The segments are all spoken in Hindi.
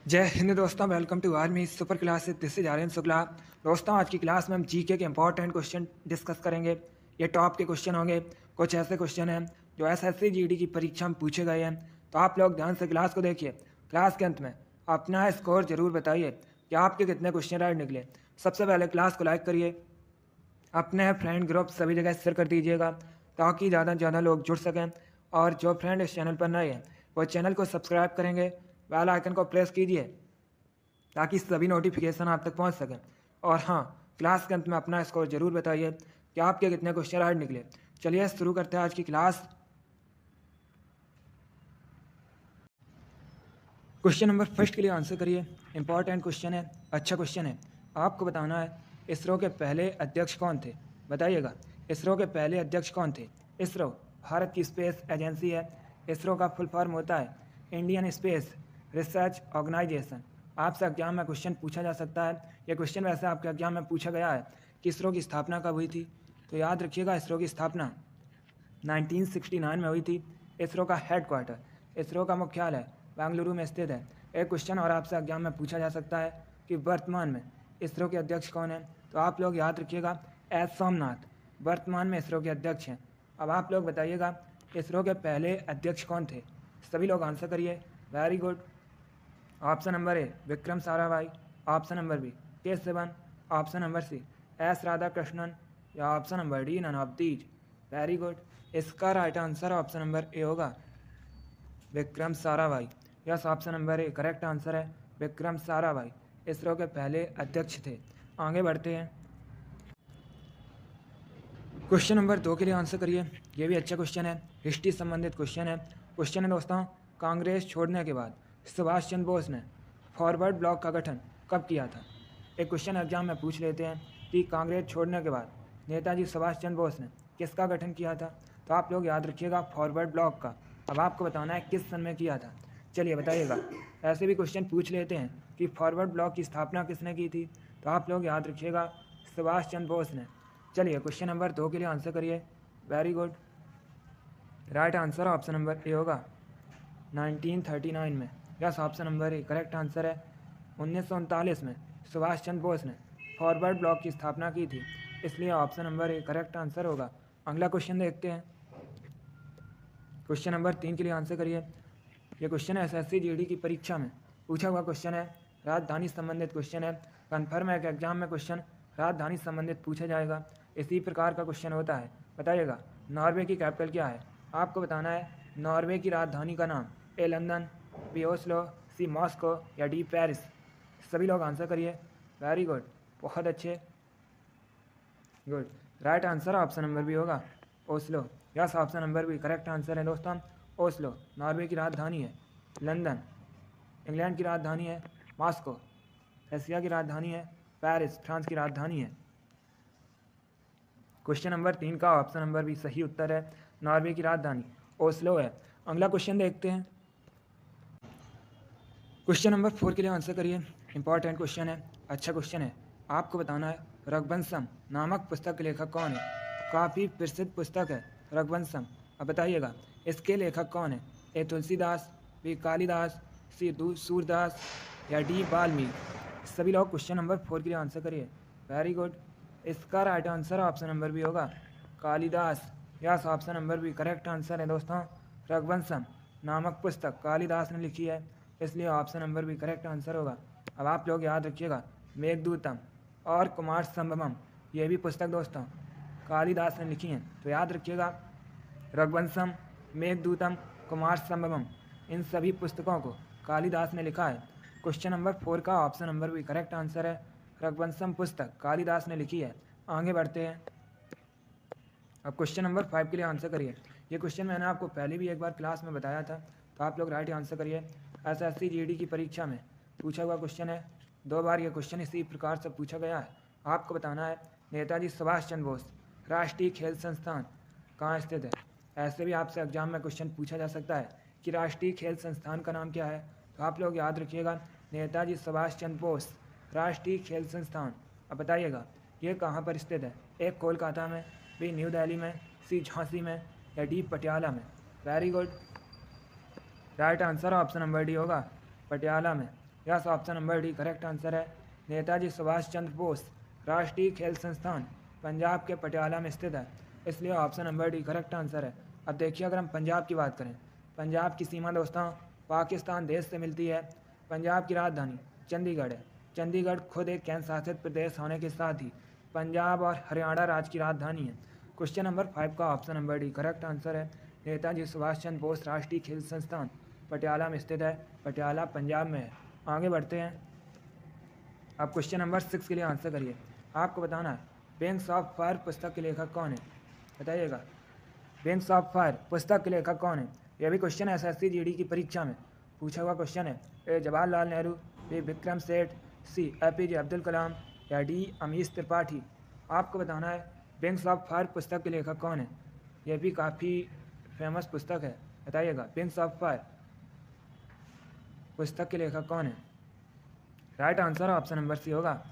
जय हिंद दोस्तों, welcome to army super class. This is Aryan Shukla. दोस्तों, आज की क्लास में हम जीके के इंपॉर्टेंट क्वेश्चन डिस्कस करेंगे। ये टॉप के क्वेश्चन होंगे। कुछ ऐसे क्वेश्चन हैं जो एसएससी जीडी की परीक्षा में पूछे गए हैं, तो आप लोग ध्यान से क्लास को देखिए। क्लास के अंत में अपना स्कोर जरूर बताइए कि आपके कितने क्वेश्चन राइट निकले। सबसे पहले क्लास को लाइक करिए, अपने फ्रेंड ग्रुप सभी जगह शेयर कर दीजिएगा ताकि ज़्यादा से ज़्यादा लोग जुड़ सकें। और जो फ्रेंड इस चैनल पर नए हैं वो चैनल को सब्सक्राइब करेंगे, बेल आइकन को प्रेस कीजिए ताकि सभी नोटिफिकेशन आप तक पहुंच सकें। और हाँ, क्लास के अंत में अपना स्कोर जरूर बताइए कि आपके कितने क्वेश्चन राइट निकले। चलिए शुरू करते हैं आज की क्लास। क्वेश्चन नंबर फर्स्ट के लिए आंसर करिए। इंपॉर्टेंट क्वेश्चन है, अच्छा क्वेश्चन है। आपको बताना है इसरो के पहले अध्यक्ष कौन थे, बताइएगा। इसरो के पहले अध्यक्ष कौन थे। इसरो भारत की स्पेस एजेंसी है। इसरो का फुल फॉर्म होता है इंडियन स्पेस रिसर्च ऑर्गेनाइजेशन। आपसे एग्जाम में क्वेश्चन पूछा जा सकता है। ये क्वेश्चन वैसे आपके एग्जाम में पूछा गया है कि इसरो की स्थापना कब हुई थी, तो याद रखिएगा इसरो की स्थापना 1969 में हुई थी। इसरो का हेडक्वार्टर, इसरो का मुख्यालय बेंगलुरु में स्थित है। एक क्वेश्चन और आपसे एग्जाम में पूछा जा सकता है कि वर्तमान में इसरो के अध्यक्ष कौन हैं, तो आप लोग याद रखिएगा एस सोमनाथ वर्तमान में इसरो के अध्यक्ष हैं। अब आप लोग बताइएगा इसरो के पहले अध्यक्ष कौन थे। सभी लोग आंसर करिए। Very good. Option number A Vikram Sarabhai, option number B K Sivan, option number C S Radhakrishnan, या option number D none of these. Very good. इसका right answer option number A होगा, Vikram Sarabhai. Yes, option number A correct answer है, विक्रम साराभाई इसरो के पहले अध्यक्ष थे। आगे बढ़ते हैं। क्वेश्चन नंबर 2 के लिए आंसर करिए। ये भी अच्छा क्वेश्चन है, हिस्ट्री संबंधित क्वेश्चन है। क्वेश्चन है दोस्तों, कांग्रेस छोड़ने के बाद सुभाष चंद्र बोस ने फॉरवर्ड ब्लॉक का गठन कब किया था। एक क्वेश्चन एग्जाम में पूछ लेते हैं कि कांग्रेस छोड़ने के बाद नेताजी सुभाष चंद्र बोस ने किसका गठन किया था, तो आप लोग याद रखिएगा फॉरवर्ड ब्लॉक का। अब आपको बताना है किस सन में किया था। चलिए बताइएगा। ऐसे भी क्वेश्चन पूछ लेते हैं कि फॉरवर्ड ब्लॉक की स्थापना किसने की थी, तो आप लोग याद रखिएगा सुभाष चंद्र बोस ने। चलिए क्वेश्चन नंबर 2 के लिए आंसर करिए। Very good. Right answer option number A होगा 1939 में। Yes, option number A correct answer है। 1939 में सुभाष चंद्र बोस ने फॉरवर्ड ब्लॉक की स्थापना की थी, इसलिए option number A correct answer होगा। अगला क्वेश्चन देखते हैं। क्वेश्चन नंबर 3 के लिए आंसर करिए। ये क्वेश्चन है एसएससी जीडी की परीक्षा में पूछा हुआ क्वेश्चन है, राजधानी संबंधित क्वेश्चन है। कन्फर्म है कि एग्जाम में क्वेश्चन राजधानी संबंधित पूछा जाएगा। इसी प्रकार का क्वेश्चन होता है। बताइएगा नॉर्वे की कैपिटल क्या है। आपको बताना है नॉर्वे की राजधानी का नाम। A London, B Oslo, C Moscow, या डी पेरिस। सभी लोग आंसर करिए। वेरी गुड, बहुत अच्छे, good. Right answer option number B होगा Oslo. Yes, option number B correct answer है दोस्तों। ओस्लो नॉर्वे की राजधानी है। लंदन इंग्लैंड की राजधानी है। मॉस्को रशिया की राजधानी है। पेरिस फ्रांस की राजधानी है। क्वेश्चन नंबर 3 का ऑप्शन नंबर बी सही उत्तर है, नॉर्वे की राजधानी ओस्लो है। अगला क्वेश्चन देखते हैं। क्वेश्चन नंबर 4 के लिए आंसर करिए। इंपॉर्टेंट क्वेश्चन है, अच्छा क्वेश्चन है। आपको बताना है रघुवंशम नामक पुस्तक के लेखक कौन है। काफ़ी प्रसिद्ध पुस्तक है रघुवंशम। अब बताइएगा इसके लेखक कौन है। ए तुलसीदास, बी कालिदास, सी सूरदास, या डी वाल्मीकि। सभी लोग क्वेश्चन नंबर 4 के लिए आंसर करिए। Very good. इसका right answer option number B होगा Kalidas. Yes, option number B correct answer है दोस्तों। रघुवंशम नामक पुस्तक कालिदास ने लिखी है, इसलिए ऑप्शन नंबर भी करेक्ट आंसर होगा। अब आप लोग याद रखिएगा मेघदूतम और कुमार संभवम, ये भी पुस्तक दोस्तों कालिदास ने लिखी हैं। तो याद रखिएगा रघुवंशम, मेघदूतम, कुमार संभवम, इन सभी पुस्तकों को कालिदास ने लिखा है। क्वेश्चन नंबर 4 का ऑप्शन नंबर भी करेक्ट आंसर है, रघुवंशम पुस्तक कालिदास ने लिखी है। आगे बढ़ते हैं। अब क्वेश्चन नंबर 5 के लिए आंसर करिए। ये क्वेश्चन मैंने आपको पहले भी एक बार क्लास में बताया था, तो आप लोग राइट आंसर करिए। एसएससी जीडी की परीक्षा में पूछा हुआ क्वेश्चन है, 2 बार ये क्वेश्चन इसी प्रकार से पूछा गया है। आपको बताना है नेताजी सुभाष चंद्र बोस राष्ट्रीय खेल संस्थान कहाँ स्थित है। ऐसे भी आपसे एग्जाम में क्वेश्चन पूछा जा सकता है कि राष्ट्रीय खेल संस्थान का नाम क्या है, तो आप लोग याद रखिएगा नेताजी सुभाष चंद्र बोस राष्ट्रीय खेल संस्थान। अब बताइएगा ये कहाँ पर स्थित है। ए कोलकाता में, बी न्यू दिल्ली में, सी झांसी में, या डी पटियाला में। Very good. Right answer option number D होगा पटियाला में। Yes option number D correct answer है। नेताजी सुभाष चंद्र बोस राष्ट्रीय खेल संस्थान पंजाब के पटियाला में स्थित है, इसलिए option number D correct answer है। अब देखिए अगर हम पंजाब की बात करें, पंजाब की सीमा दोस्तों पाकिस्तान देश से मिलती है। पंजाब की राजधानी चंडीगढ़ है। चंडीगढ़ खुद एक केंद्र शासित प्रदेश होने के साथ ही पंजाब और हरियाणा राज्य की राजधानी है। क्वेश्चन नंबर 5 का option number D correct answer है। नेताजी सुभाष चंद्र बोस राष्ट्रीय खेल संस्थान पटियाला में स्थित है। पटियाला पंजाब में है। आगे बढ़ते हैं। अब क्वेश्चन नंबर 6 के लिए आंसर करिए। आपको बताना है विंग्स ऑफ फायर पुस्तक के लेखक कौन है, बताइएगा। विंग्स ऑफ फायर पुस्तक के लेखक कौन है? यह भी क्वेश्चन एसएससी जीडी की परीक्षा में पूछा हुआ क्वेश्चन है। ए जवाहरलाल नेहरू, बी विक्रम सेठ, सी एपीजे अब्दुल कलाम या डी अमीश त्रिपाठी। आपको बताना है विंग्स ऑफ फायर पुस्तक के लेखक कौन है। यह भी काफ़ी फेमस पुस्तक है, बताइएगा विंग्स ऑफ फायर पुस्तक के लेखक कौन है। Right answer option number C होगा,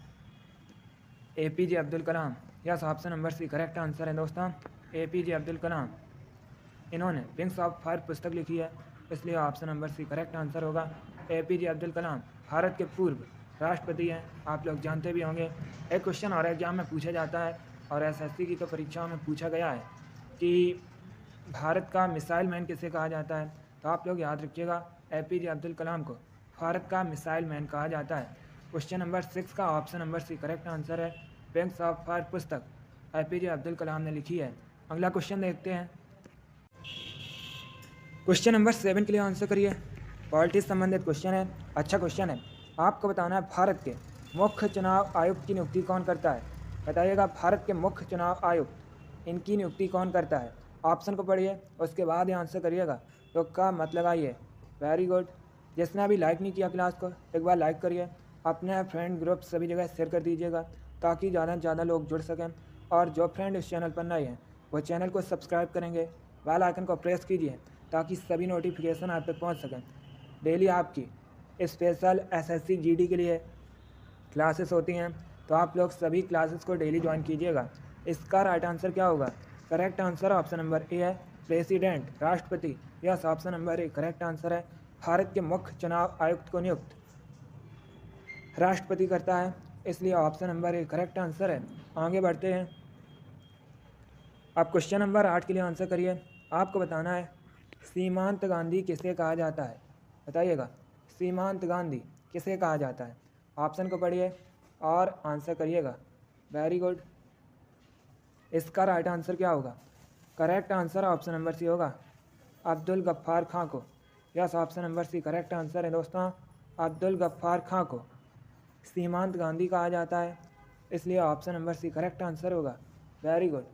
APJ Abdul Kalam. Yes option number C correct answer है दोस्तों, एपीजे अब्दुल कलाम। इन्होंने विंग्स ऑफ फायर पुस्तक लिखी है, इसलिए option number C correct answer होगा। एपीजे अब्दुल कलाम भारत के पूर्व राष्ट्रपति हैं, आप लोग जानते भी होंगे। एक क्वेश्चन और एग्जाम में पूछा जाता है और एसएससी की तो परीक्षाओं में पूछा गया है कि भारत का मिसाइल मैन किसे कहा जाता है, तो आप लोग याद रखिएगा एपीजे अब्दुल कलाम को भारत का मिसाइल मैन कहा जाता है। क्वेश्चन नंबर 6 का option number C correct answer है। विंग्स ऑफ फायर पुस्तक एपीजे अब्दुल कलाम ने लिखी है। अगला क्वेश्चन देखते हैं। क्वेश्चन नंबर 7 के लिए आंसर करिए। पॉलिटिक्स संबंधित क्वेश्चन है, अच्छा क्वेश्चन है। आपको बताना है भारत के मुख्य चुनाव आयुक्त की नियुक्ति कौन करता है, बताइएगा। भारत के मुख्य चुनाव आयुक्त इनकी नियुक्ति कौन करता है। ऑप्शन को पढ़िए, उसके बाद ये आंसर करिएगा, तो का मत लगाइए। Very good. जिसने अभी लाइक नहीं किया क्लास को एक बार लाइक करिए, अपने फ्रेंड ग्रुप सभी जगह शेयर कर दीजिएगा ताकि ज़्यादा से ज़्यादा लोग जुड़ सकें। और जो फ्रेंड इस चैनल पर नए हैं वो चैनल को सब्सक्राइब करेंगे, बेल आइकन को प्रेस कीजिए ताकि सभी नोटिफिकेशन आप तक पहुंच सकें। डेली आपकी स्पेशल एसएससी जीडी के लिए क्लासेस होती हैं, तो आप लोग सभी क्लासेस को डेली ज्वाइन कीजिएगा। इसका राइट आंसर क्या होगा? करेक्ट आंसर ऑप्शन नंबर ए है, प्रेसिडेंट राष्ट्रपति। Yes option number A correct answer है। भारत के मुख्य चुनाव आयुक्त को नियुक्त राष्ट्रपति करता है, इसलिए option number A correct answer है। आगे बढ़ते हैं। अब क्वेश्चन नंबर 8 के लिए आंसर करिए। आपको बताना है सीमांत गांधी किसे कहा जाता है, बताइएगा। सीमांत गांधी किसे कहा जाता है। ऑप्शन को पढ़िए और आंसर करिएगा। Very good. इसका राइट आंसर क्या होगा? Correct answer option number C होगा, अब्दुल गफ्फार खां को। Yes option number C correct answer है दोस्तों, अब्दुल गफ्फार खां को सीमांत गांधी कहा जाता है, इसलिए option number C correct answer होगा। वेरी गुड,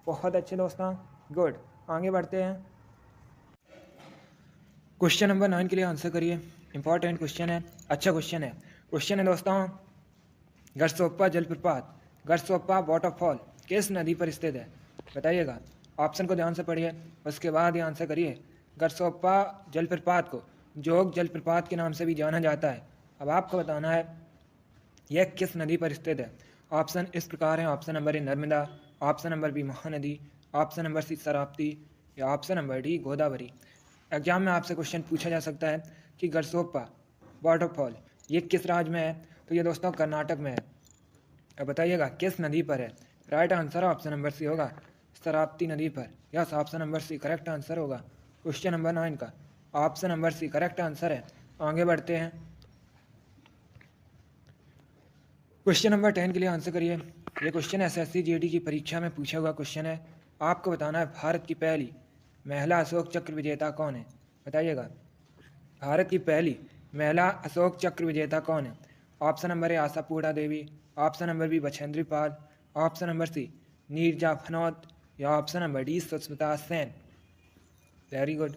बहुत अच्छे दोस्तों, गुड। आगे बढ़ते हैं। क्वेश्चन नंबर 9 के लिए आंसर करिए। इंपॉर्टेंट क्वेश्चन है, अच्छा क्वेश्चन है। क्वेश्चन है दोस्तों, गरसोप्पा जलप्रपात, गरसोप्पा वाटरफॉल किस नदी पर स्थित है, बताइएगा। ऑप्शन को ध्यान से पढ़िए, उसके बाद ये आंसर करिए। गरसोप्पा जलप्रपात को जोग जलप्रपात के नाम से भी जाना जाता है। अब आपको बताना है यह किस नदी पर स्थित है। ऑप्शन इस प्रकार हैं, option number A Narmada, option number B Mahanadi, option number C Sharavati या option number D Godavari. Exam में आपसे क्वेश्चन पूछा जा सकता है कि गरसोप्पा वाटरफॉल ये किस राज्य में है, तो ये दोस्तों कर्नाटक में है। अब बताइएगा किस नदी पर है। Right answer option number C होगा, शरावती नदी पर। Yes option number C correct answer होगा। क्वेश्चन नंबर 9 का option number C correct answer है। आगे बढ़ते हैं। क्वेश्चन नंबर 10 के लिए आंसर करिए। ये क्वेश्चन एसएससी जीडी की परीक्षा में पूछा हुआ क्वेश्चन है। आपको बताना है भारत की पहली महिला अशोक चक्र विजेता कौन है, बताइएगा। भारत की पहली महिला अशोक चक्र विजेता कौन है। Option number A Ashapurna Devi, option number B Bachendri Pal, option number C Neerja Bhanot या option number D Sushmita Sen. Very good.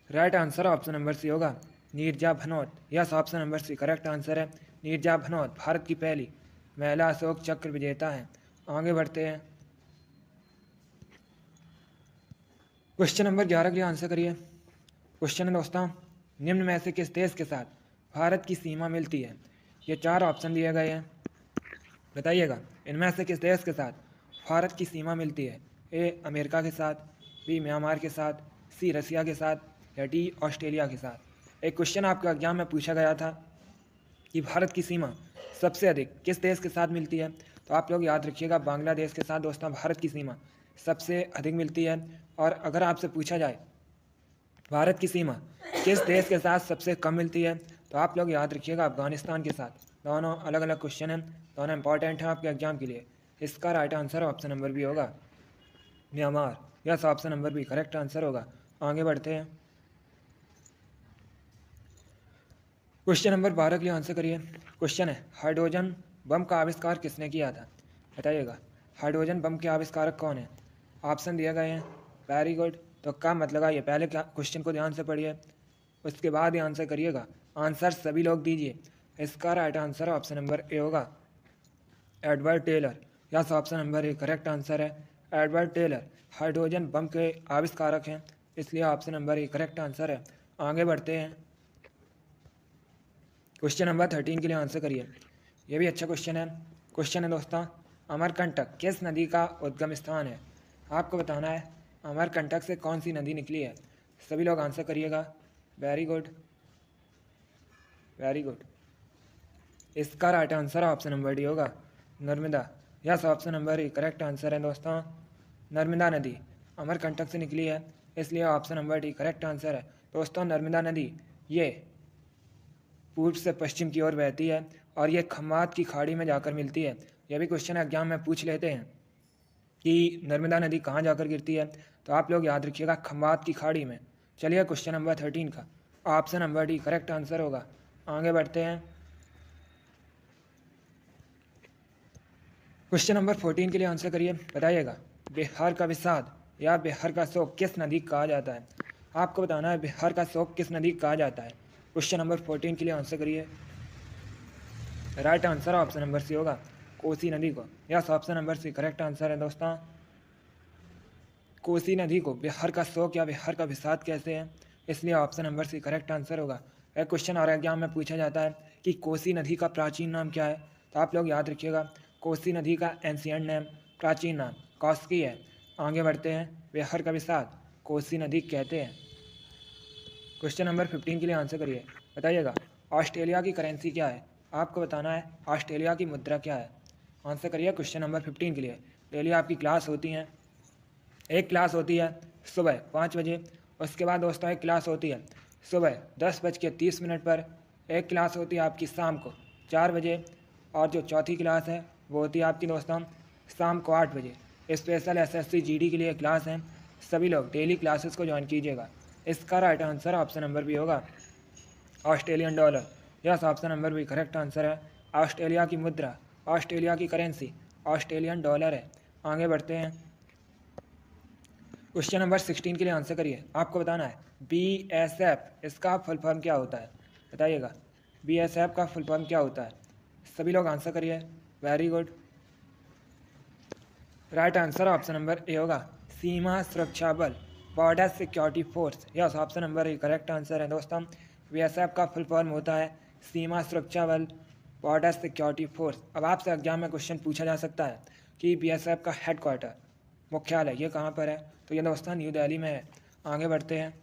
Right answer option number C होगा, Neerja Bhanot. Yes option number C correct answer है। नीरजा भनोत भारत की पहली महिला अशोक चक्र विजेता है। आगे बढ़ते हैं। क्वेश्चन नंबर 11 के लिए आंसर करिए। क्वेश्चन है दोस्तों, निम्न में से किस देश के साथ भारत की सीमा मिलती है। ये 4 ऑप्शन दिए गए हैं, बताइएगा इनमें से किस देश के साथ भारत की सीमा मिलती है। ए अमेरिका के साथ, बी म्यांमार के साथ, सी रसिया के साथ या डी ऑस्ट्रेलिया के साथ। एक क्वेश्चन आपका एग्जाम में पूछा गया था कि भारत की सीमा सबसे अधिक किस देश के साथ मिलती है? तो आप लोग याद रखिएगा, बांग्लादेश के साथ दोस्तों भारत की सीमा सबसे अधिक मिलती है। और अगर आपसे पूछा जाए भारत की सीमा किस देश के साथ सबसे कम मिलती है, तो आप लोग याद रखिएगा अफगानिस्तान के साथ। दोनों अलग अलग क्वेश्चन हैं, दोनों इंपॉर्टेंट हैं आपके एग्जाम के लिए। इसका right answer option number B होगा, Myanmar. Yes, option number B correct answer होगा। आगे बढ़ते हैं, क्वेश्चन नंबर 12 के लिए आंसर करिए। क्वेश्चन है, हाइड्रोजन बम का आविष्कार किसने किया था? बताइएगा, हाइड्रोजन बम के आविष्कारक कौन है? ऑप्शन दिए गए हैं, वेरी गुड। तो क्या मत लगाइए, पहले क्या क्वेश्चन को ध्यान से पढ़िए, उसके बाद ही आंसर करिएगा। आंसर सभी लोग दीजिए। इसका right answer option number A होगा, Edward Teller. Yes, option number A correct answer है, एडवर्ड टेलर हाइड्रोजन बम के आविष्कारक हैं, इसलिए option number A correct answer है। आगे बढ़ते हैं, क्वेश्चन नंबर 13 के लिए आंसर करिए। ये भी अच्छा क्वेश्चन है। क्वेश्चन है दोस्तों, अमरकंटक किस नदी का उद्गम स्थान है? आपको बताना है अमरकंटक से कौन सी नदी निकली है। सभी लोग आंसर करिएगा, वेरी गुड वेरी गुड। इसका right answer option number D होगा, Narmada. Yes, option number A correct answer है दोस्तों, नर्मदा नदी अमरकंटक से निकली है, इसलिए option number D correct answer है। दोस्तों नर्मदा नदी ये पूर्व से पश्चिम की ओर बहती है और ये खम्मात की खाड़ी में जाकर मिलती है। यह भी क्वेश्चन एग्जाम में पूछ लेते हैं कि नर्मदा नदी कहाँ जाकर गिरती है, तो आप लोग याद रखिएगा खम्मात की खाड़ी में। चलिए क्वेश्चन नंबर 13 का option number D correct answer होगा। आगे बढ़ते हैं, क्वेश्चन नंबर 14 के लिए आंसर करिए। बताइएगा, बिहार का विषाद या बिहार का शोक किस नदी कहा जाता है? आपको बताना है बिहार का शोक किस नदी कहा जाता है। क्वेश्चन नंबर 14 के लिए आंसर करिए। Right answer option number C होगा, कोसी नदी को। Yes, option number C correct answer है दोस्तों, कोसी नदी को बिहार का शोक या बिहार का विषाद कहते हैं, इसलिए option number C correct answer होगा। एक क्वेश्चन और एग्जाम में पूछा जाता है कि कोसी नदी का प्राचीन नाम क्या है, तो आप लोग याद रखिएगा कोसी नदी का एंशिएंट नेम, प्राचीन नाम कौस्की है। आगे बढ़ते हैं, बिहार का विषाद कोसी नदी कहते हैं। क्वेश्चन नंबर 15 के लिए आंसर करिए। बताइएगा, ऑस्ट्रेलिया की करेंसी क्या है? आपको बताना है ऑस्ट्रेलिया की मुद्रा क्या है। आंसर करिए क्वेश्चन नंबर 15 के लिए। डेली आपकी क्लास होती हैं, एक क्लास होती है सुबह 5 बजे, उसके बाद दोस्तों एक क्लास होती है सुबह 10:30 पर, एक क्लास होती है आपकी शाम को 4 बजे, और जो चौथी क्लास है वो होती है आपकी दोस्तों शाम को 8 बजे। स्पेशल एसएससी जीडी के लिए क्लास है, सभी लोग डेली क्लासेस को ज्वाइन कीजिएगा। इसका right answer option number B होगा, Australian dollar. Yes, option number B correct answer है, ऑस्ट्रेलिया की मुद्रा, ऑस्ट्रेलिया की करेंसी ऑस्ट्रेलियन डॉलर है। आगे बढ़ते हैं, क्वेश्चन नंबर 16 के लिए आंसर करिए। आपको बताना है BSF इसका फुल फॉर्म क्या होता है। बताइएगा, BSF का फुल फॉर्म क्या होता है। सभी लोग आंसर करिए, very good. Right answer option number A होगा, सीमा सुरक्षा बल, border security force. Yes, option number A correct answer है दोस्तों, BSF का फुल फॉर्म होता है सीमा सुरक्षा बल, बॉर्डर सिक्योरिटी फोर्स। अब आपसे एग्जाम में क्वेश्चन पूछा जा सकता है कि BSF का हेडक्वार्टर, मुख्यालय ये कहाँ पर है, तो ये दोस्तों न्यू दिल्ली में है। आगे बढ़ते हैं,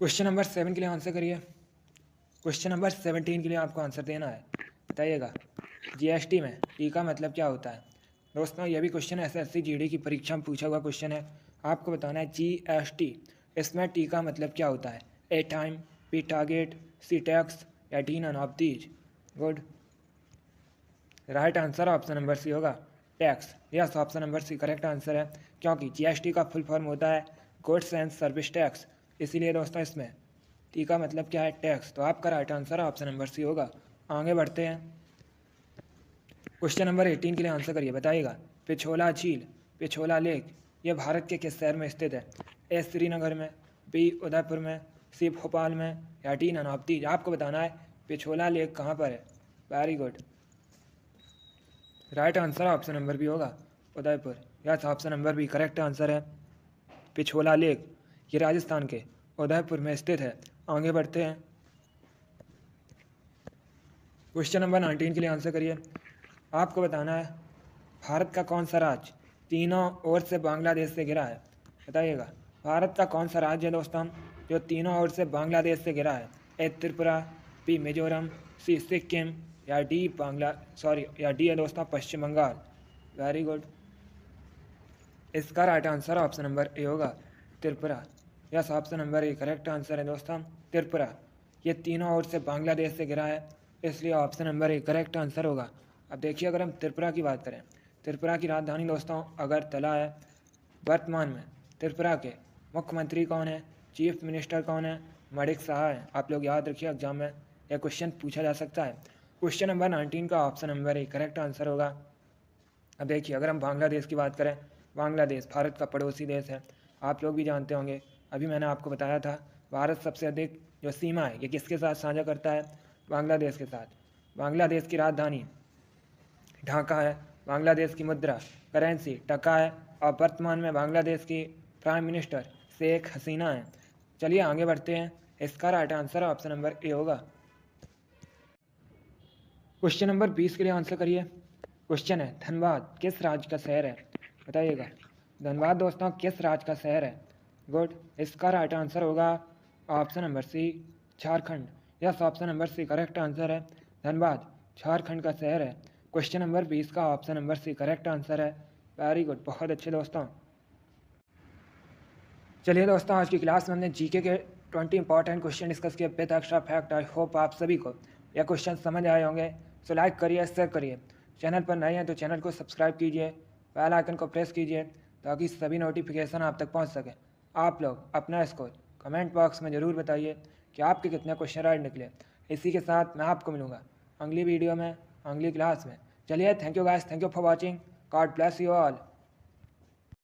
क्वेश्चन नंबर 7 के लिए आंसर करिए। क्वेश्चन नंबर 17 के लिए आपको आंसर देना है। बताइएगा, GST में टी का मतलब क्या होता है। दोस्तों ये भी क्वेश्चन SSC GD की परीक्षा में पूछा हुआ क्वेश्चन है। आपको बताना है GST इसमें टी का मतलब क्या होता है। A time, B target, C tax या D none of these. Good. Right answer option number C होगा, tax. Yes, option number C correct answer है, क्योंकि GST का फुल फॉर्म होता है गुड्स एंड सर्विस टैक्स, इसीलिए दोस्तों इसमें टी का मतलब क्या है, टैक्स। तो आपका right answer option number C होगा। आगे बढ़ते हैं, क्वेश्चन नंबर 18 के लिए आंसर करिए। बताइएगा, पिछोला झील, पिछोला लेक ये भारत के किस शहर में स्थित है। ए श्रीनगर में, बी उदयपुर में, सी भोपाल में या डी ननावती। आपको बताना है पिछोला लेक कहाँ पर है। Very good. Right answer option number B होगा, Udaipur. Yes, option number B correct answer है, पिछोला लेक ये राजस्थान के उदयपुर में स्थित है। आगे बढ़ते हैं, क्वेश्चन नंबर 19 के लिए आंसर करिए। आपको बताना है भारत का कौन सा राज्य तीनों ओर से बांग्लादेश से घिरा है। बताइएगा, भारत का कौन सा राज्य है दोस्तों जो तीनों ओर से बांग्लादेश से घिरा है? A Tripura, B Mizoram, C Sikkim या डी है दोस्तों पश्चिम बंगाल। Very good. इसका right answer option number A होगा Tripura. Yes, option number A correct answer है दोस्तों त्रिपुरा। ये तीनों ओर से बांग्लादेश से घिरा है, इसलिए option number A correct answer होगा। अब देखिए, अगर हम त्रिपुरा की बात करें, त्रिपुरा की राजधानी दोस्तों अगरतला है। वर्तमान में त्रिपुरा के मुख्यमंत्री कौन है, चीफ मिनिस्टर कौन है? मणिक शाह है। आप लोग याद रखिए, एग्जाम में यह क्वेश्चन पूछा जा सकता है। क्वेश्चन नंबर 19 का option number A correct answer होगा। अब देखिए, अगर हम बांग्लादेश की बात करें, बांग्लादेश भारत का पड़ोसी देश है। आप लोग भी जानते होंगे, अभी मैंने आपको बताया था, भारत सबसे अधिक जो सीमा है ये किसके साथ साझा करता है? बांग्लादेश के साथ। बांग्लादेश की राजधानी ढाका है। बांग्लादेश की मुद्रा करेंसी टका है और वर्तमान में बांग्लादेश की प्राइम मिनिस्टर शेख हसीना है। चलिए आगे बढ़ते हैं। इसका right answer option number A होगा। क्वेश्चन नंबर 20 के लिए आंसर करिए। क्वेश्चन है, धनबाद किस राज्य का शहर है? बताइएगा, धनबाद दोस्तों किस राज्य का शहर है? गुड। इसका राइट आंसर होगा option number C Jharkhand. Yes, option number C correct answer है। धनबाद झारखंड का शहर है। क्वेश्चन नंबर 20 का option number C correct answer है। वेरी गुड, बहुत अच्छे दोस्तों। चलिए दोस्तों, आज की क्लास में हमने जीके के 20 इंपॉर्टेंट क्वेश्चन डिस्कस किए with extra fact. I hope आप सभी को यह क्वेश्चन समझ आए होंगे। सो लाइक करिए, शेयर करिए। चैनल पर नए हैं तो चैनल को सब्सक्राइब कीजिए, बेल आइकन को प्रेस कीजिए ताकि सभी नोटिफिकेशन आप तक पहुंच सके। आप लोग अपना स्कोर कमेंट बॉक्स में ज़रूर बताइए कि आपके कितने क्वेश्चन राइट निकले। इसी के साथ मैं आपको मिलूँगा अगली वीडियो में, अगली क्लास में। चलिए, thank you guys, thank you for watching. God bless you all.